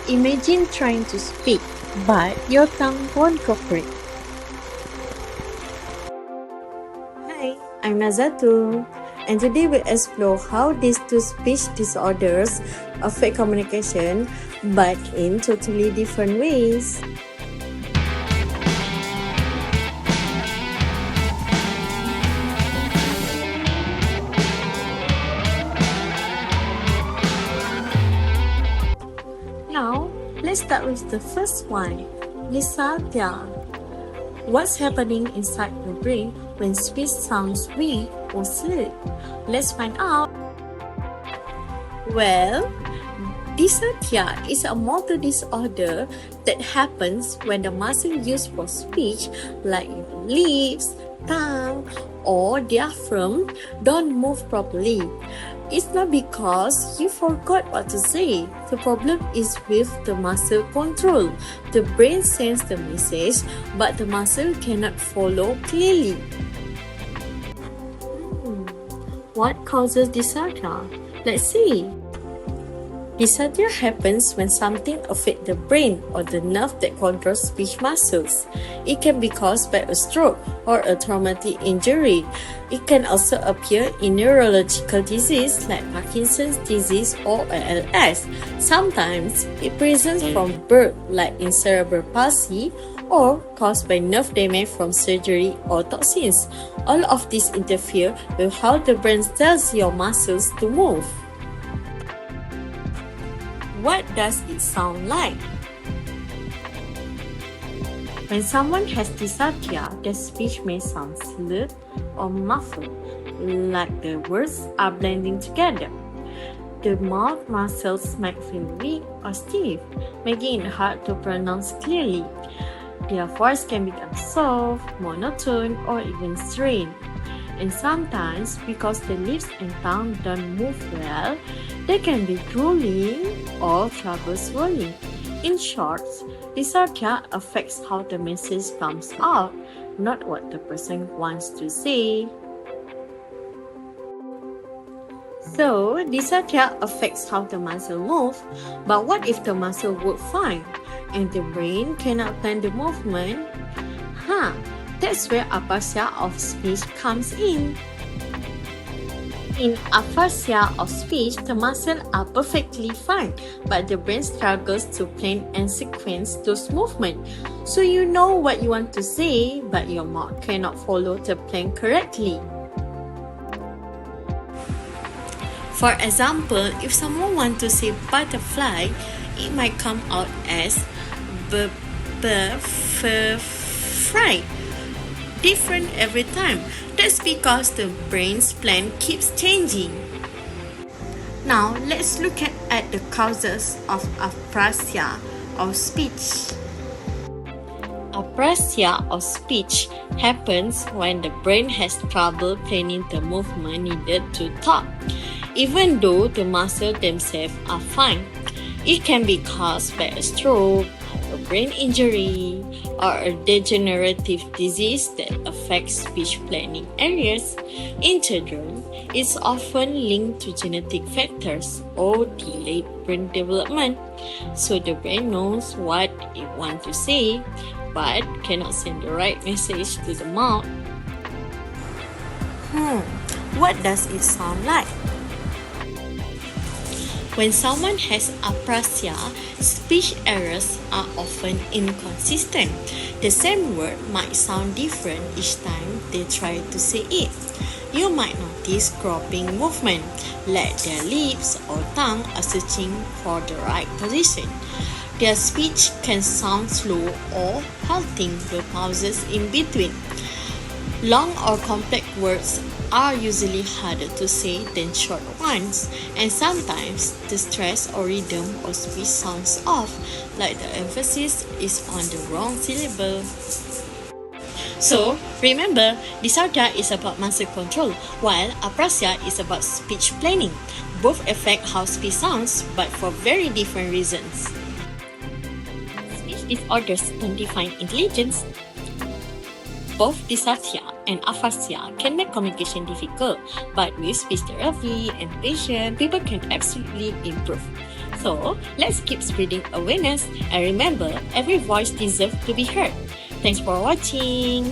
Imagine trying to speak, but your tongue won't cooperate. Hi, I'm Nazatu, and today we'll explore how these two speech disorders affect communication, but in totally different ways. Now, let's start with the first one, dysarthria. What's happening inside your brain when speech sounds weak or slurred? Let's find out. Well, dysarthria is a motor disorder that happens when the muscle used for speech, like your lips, tongue, or diaphragm, don't move properly. It's not because you forgot what to say. The problem is with the muscle control. The brain sends the message, but the muscle cannot follow clearly. What causes dysarthria? Let's see. Dysarthria happens when something affects the brain or the nerve that controls speech muscles. It can be caused by a stroke or a traumatic injury. It can also appear in neurological disease like Parkinson's disease or ALS. Sometimes it presents from birth like in cerebral palsy or caused by nerve damage from surgery or toxins. All of this interfere with how the brain tells your muscles to move. What does it sound like? When someone has dysarthria, their speech may sound slurred or muffled, like the words are blending together. The mouth muscles might feel weak or stiff, making it hard to pronounce clearly. Their voice can become soft, monotone, or even strained. And sometimes, because the lips and tongue don't move well, they can be drooling or trouble swallowing. In short, dysarthria affects how the message comes out, not what the person wants to say. So, dysarthria affects how the muscle moves, but what if the muscle works fine and the brain cannot plan the movement? That's where aphasia of speech comes in. In aphasia of speech, the muscles are perfectly fine, but the brain struggles to plan and sequence those movements. So you know what you want to say, but your mouth cannot follow the plan correctly. For example, if someone wants to say butterfly, it might come out as fry. Different every time. That's because the brain's plan keeps changing. Now, let's look at the causes of aprasia of speech. Aprasia of speech happens when the brain has trouble planning the movement needed to talk, even though the muscles themselves are fine. It can be caused by a stroke, a brain injury, or a degenerative disease that affects speech planning areas. In children, it's often linked to genetic factors or delayed brain development. So the brain knows what it wants to say, but cannot send the right message to the mouth. What does it sound like? When someone has aprasia, speech errors are often inconsistent. The same word might sound different each time they try to say it. You might notice groping movement, like their lips or tongue are searching for the right position. Their speech can sound slow or halting with pauses in between. Long or complex words are usually harder to say than short ones, and sometimes the stress or rhythm of speech sounds off, like the emphasis is on the wrong syllable. So, remember, dysarthria is about muscle control, while aprasia is about speech planning. Both affect how speech sounds, but for very different reasons. Speech disorders don't define intelligence. Both dysarthria and aphasia can make communication difficult, but with speech therapy and patience, people can absolutely improve. So, let's keep spreading awareness and remember, every voice deserves to be heard. Thanks for watching.